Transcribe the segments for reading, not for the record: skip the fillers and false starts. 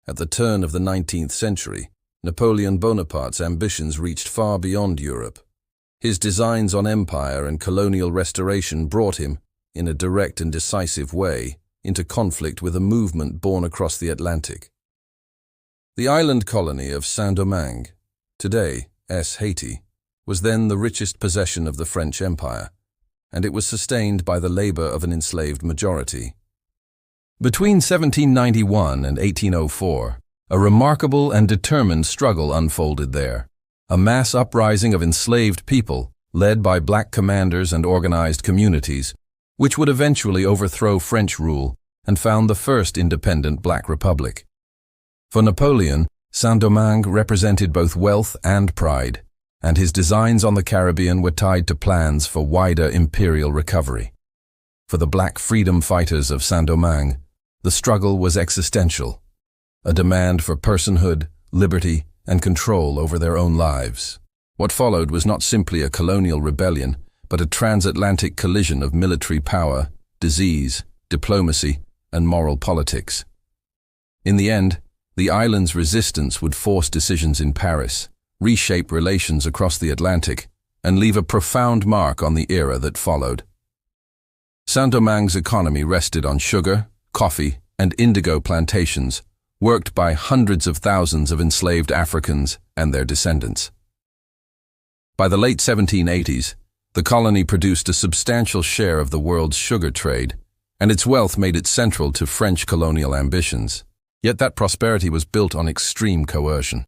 At the turn of the 19th century, Napoleon Bonaparte's ambitions reached far beyond Europe. His designs on empire and colonial restoration brought him, in a direct and decisive way, into conflict with a movement born across the Atlantic. The island colony of Saint-Domingue, today Haiti, was then the richest possession of the French Empire, and it was sustained by the labor of an enslaved majority. Between 1791 and 1804, a remarkable and determined struggle unfolded there, a mass uprising of enslaved people, led by black commanders and organized communities, which would eventually overthrow French rule and found the first independent black republic. For Napoleon, Saint-Domingue represented both wealth and pride, and his designs on the Caribbean were tied to plans for wider imperial recovery. For the black freedom fighters of Saint-Domingue, the struggle was existential, a demand for personhood, liberty, and control over their own lives. What followed was not simply a colonial rebellion, but a transatlantic collision of military power, disease, diplomacy, and moral politics. In the end, the island's resistance would force decisions in Paris, reshape relations across the Atlantic, and leave a profound mark on the era that followed. Saint-Domingue's economy rested on sugar, coffee, and indigo plantations, worked by hundreds of thousands of enslaved Africans and their descendants. By the late 1780s, the colony produced a substantial share of the world's sugar trade, and its wealth made it central to French colonial ambitions. Yet that prosperity was built on extreme coercion.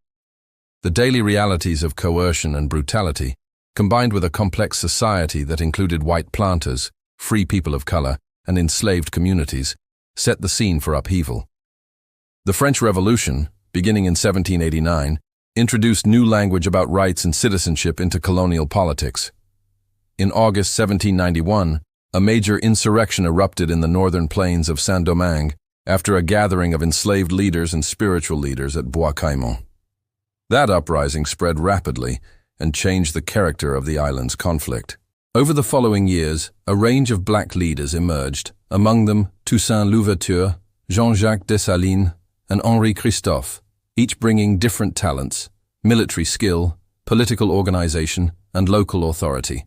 The daily realities of coercion and brutality, combined with a complex society that included white planters, free people of color, and enslaved communities, set the scene for upheaval. The French Revolution, beginning in 1789, introduced new language about rights and citizenship into colonial politics. In August 1791, a major insurrection erupted in the northern plains of Saint-Domingue after a gathering of enslaved leaders and spiritual leaders at Bois-Caïmont. That uprising spread rapidly and changed the character of the island's conflict. Over the following years, a range of black leaders emerged, among them Toussaint Louverture, Jean-Jacques Dessalines, and Henri Christophe, each bringing different talents, military skill, political organization, and local authority.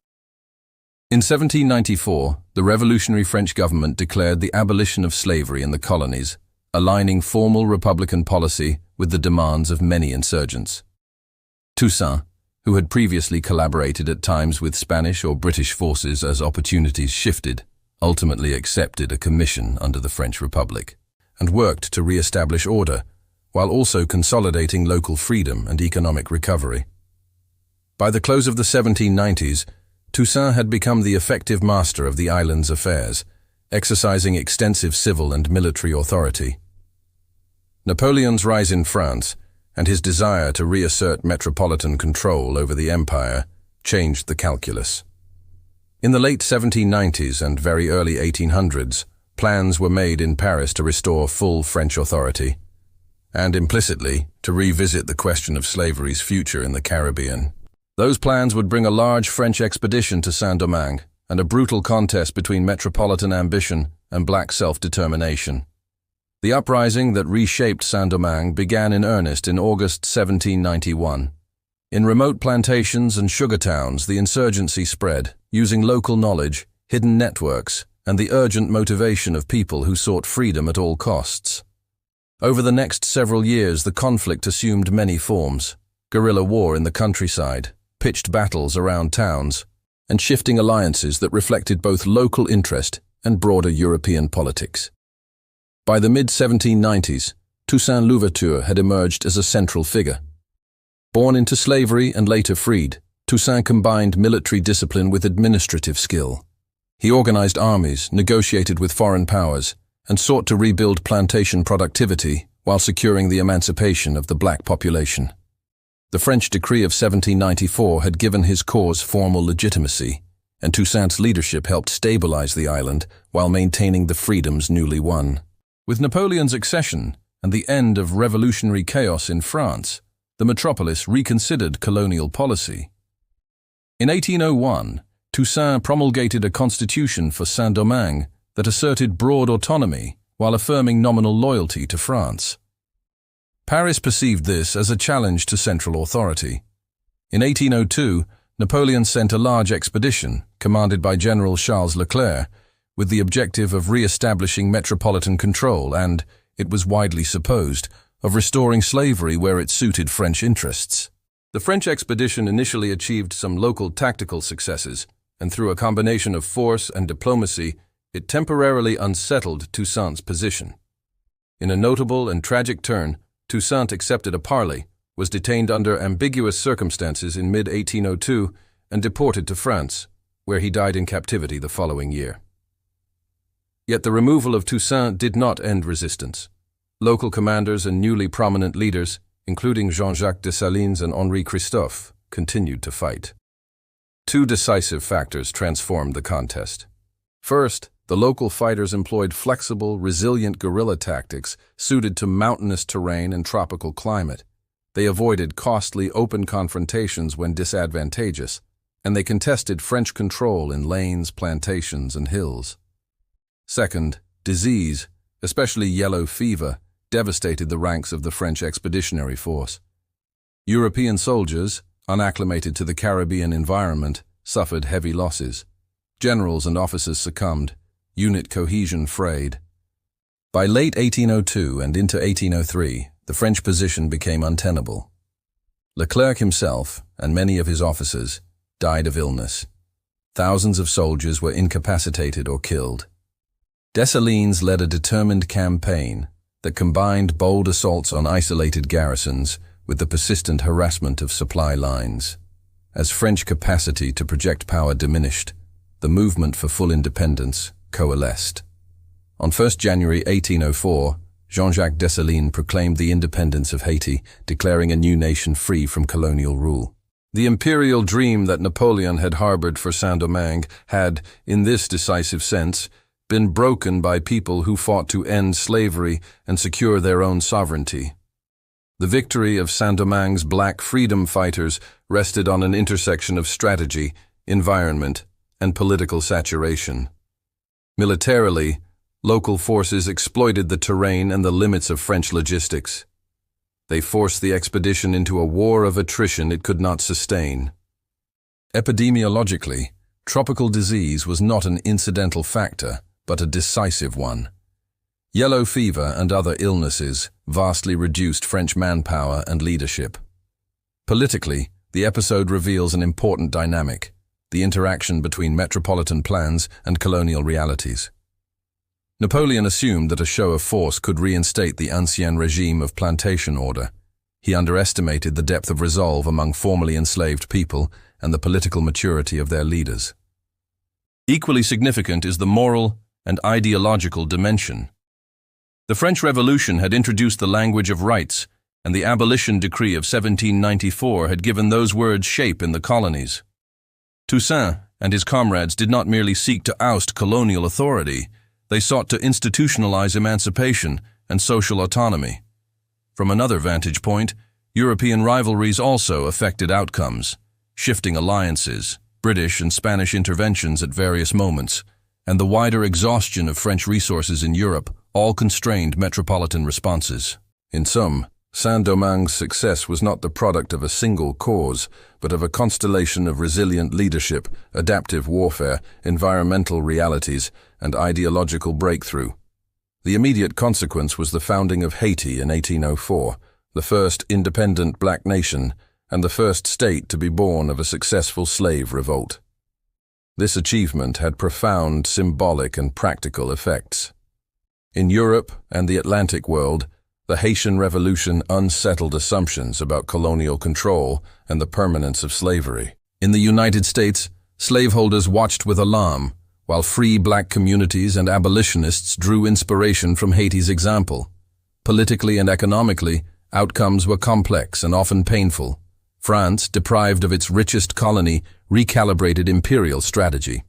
In 1794, the revolutionary French government declared the abolition of slavery in the colonies, aligning formal republican policy with the demands of many insurgents. Toussaint, who had previously collaborated at times with Spanish or British forces as opportunities shifted, ultimately accepted a commission under the French Republic and worked to re-establish order, while also consolidating local freedom and economic recovery. By the close of the 1790s, Toussaint had become the effective master of the island's affairs, exercising extensive civil and military authority. Napoleon's rise in France and his desire to reassert metropolitan control over the empire changed the calculus. In the late 1790s and very early 1800s, plans were made in Paris to restore full French authority, and implicitly to revisit the question of slavery's future in the Caribbean. Those plans would bring a large French expedition to Saint-Domingue and a brutal contest between metropolitan ambition and black self-determination. The uprising that reshaped Saint-Domingue began in earnest in August 1791. In remote plantations and sugar towns, the insurgency spread, using local knowledge, hidden networks, and the urgent motivation of people who sought freedom at all costs. Over the next several years, the conflict assumed many forms: guerrilla war in the countryside, pitched battles around towns, and shifting alliances that reflected both local interest and broader European politics. By the mid-1790s, Toussaint Louverture had emerged as a central figure. Born into slavery and later freed, Toussaint combined military discipline with administrative skill. He organized armies, negotiated with foreign powers, and sought to rebuild plantation productivity while securing the emancipation of the black population. The French decree of 1794 had given his cause formal legitimacy, and Toussaint's leadership helped stabilize the island while maintaining the freedoms newly won. With Napoleon's accession and the end of revolutionary chaos in France, the metropolis reconsidered colonial policy. In 1801, Toussaint promulgated a constitution for Saint-Domingue that asserted broad autonomy while affirming nominal loyalty to France. Paris perceived this as a challenge to central authority. In 1802, Napoleon sent a large expedition, commanded by General Charles Leclerc, with the objective of re-establishing metropolitan control and, it was widely supposed, of restoring slavery where it suited French interests. The French expedition initially achieved some local tactical successes, and through a combination of force and diplomacy, it temporarily unsettled Toussaint's position. In a notable and tragic turn, Toussaint accepted a parley, was detained under ambiguous circumstances in mid-1802, and deported to France, where he died in captivity the following year. Yet the removal of Toussaint did not end resistance. Local commanders and newly prominent leaders, including Jean-Jacques Dessalines and Henri Christophe, continued to fight. Two decisive factors transformed the contest. First, the local fighters employed flexible, resilient guerrilla tactics suited to mountainous terrain and tropical climate. They avoided costly open confrontations when disadvantageous, and they contested French control in lanes, plantations, and hills. Second, disease, especially yellow fever, devastated the ranks of the French expeditionary force. European soldiers, unacclimated to the Caribbean environment, suffered heavy losses. Generals and officers succumbed, unit cohesion frayed. By late 1802 and into 1803, the French position became untenable. Leclerc himself, and many of his officers, died of illness. Thousands of soldiers were incapacitated or killed. Dessalines led a determined campaign that combined bold assaults on isolated garrisons with the persistent harassment of supply lines. As French capacity to project power diminished, the movement for full independence coalesced. On 1 January 1804, Jean-Jacques Dessalines proclaimed the independence of Haiti, declaring a new nation free from colonial rule. The imperial dream that Napoleon had harbored for Saint-Domingue had, in this decisive sense, been broken by people who fought to end slavery and secure their own sovereignty. The victory of Saint-Domingue's black freedom fighters rested on an intersection of strategy, environment, and political saturation. Militarily, local forces exploited the terrain and the limits of French logistics. They forced the expedition into a war of attrition it could not sustain. Epidemiologically, tropical disease was not an incidental factor, but a decisive one. Yellow fever and other illnesses vastly reduced French manpower and leadership. Politically, the episode reveals an important dynamic, the interaction between metropolitan plans and colonial realities. Napoleon assumed that a show of force could reinstate the ancien regime of plantation order. He underestimated the depth of resolve among formerly enslaved people and the political maturity of their leaders. Equally significant is the moral and ideological dimension. The French Revolution had introduced the language of rights, and the abolition decree of 1794 had given those words shape in the colonies. Toussaint and his comrades did not merely seek to oust colonial authority, they sought to institutionalize emancipation and social autonomy. From another vantage point, European rivalries also affected outcomes, shifting alliances, British and Spanish interventions at various moments, and the wider exhaustion of French resources in Europe all constrained metropolitan responses. In sum, Saint-Domingue's success was not the product of a single cause, but of a constellation of resilient leadership, adaptive warfare, environmental realities, and ideological breakthrough. The immediate consequence was the founding of Haiti in 1804, the first independent black nation, and the first state to be born of a successful slave revolt. This achievement had profound symbolic and practical effects. In Europe and the Atlantic world, the Haitian Revolution unsettled assumptions about colonial control and the permanence of slavery. In the United States, slaveholders watched with alarm, while free black communities and abolitionists drew inspiration from Haiti's example. Politically and economically, outcomes were complex and often painful. France, deprived of its richest colony, recalibrated imperial strategy.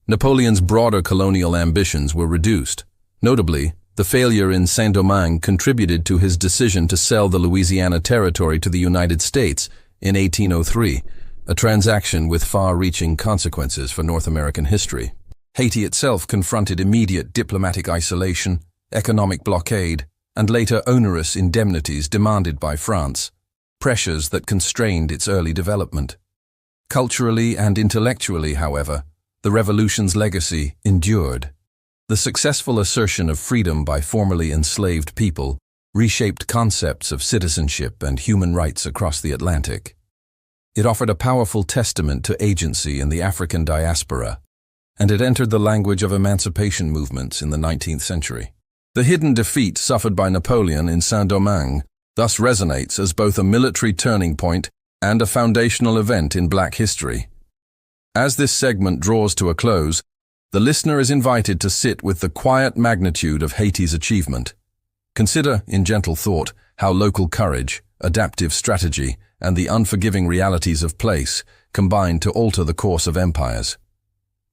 Napoleon's broader colonial ambitions were reduced. Notably, the failure in Saint-Domingue contributed to his decision to sell the Louisiana Territory to the United States in 1803, a transaction with far-reaching consequences for North American history. Haiti itself confronted immediate diplomatic isolation, economic blockade, and later onerous indemnities demanded by France, pressures that constrained its early development. Culturally and intellectually, however, the revolution's legacy endured. The successful assertion of freedom by formerly enslaved people reshaped concepts of citizenship and human rights across the Atlantic. It offered a powerful testament to agency in the African diaspora, and it entered the language of emancipation movements in the 19th century. The hidden defeat suffered by Napoleon in Saint-Domingue thus resonates as both a military turning point and a foundational event in Black history. As this segment draws to a close, the listener is invited to sit with the quiet magnitude of Haiti's achievement. Consider, in gentle thought, how local courage, adaptive strategy, and the unforgiving realities of place combine to alter the course of empires.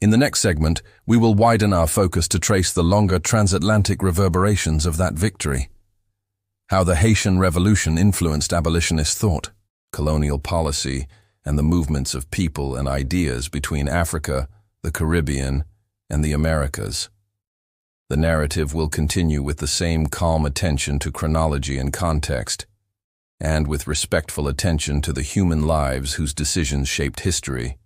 In the next segment, we will widen our focus to trace the longer transatlantic reverberations of that victory. How the Haitian Revolution influenced abolitionist thought, colonial policy, and the movements of people and ideas between Africa, the Caribbean, and the Americas. The narrative will continue with the same calm attention to chronology and context, and with respectful attention to the human lives whose decisions shaped history.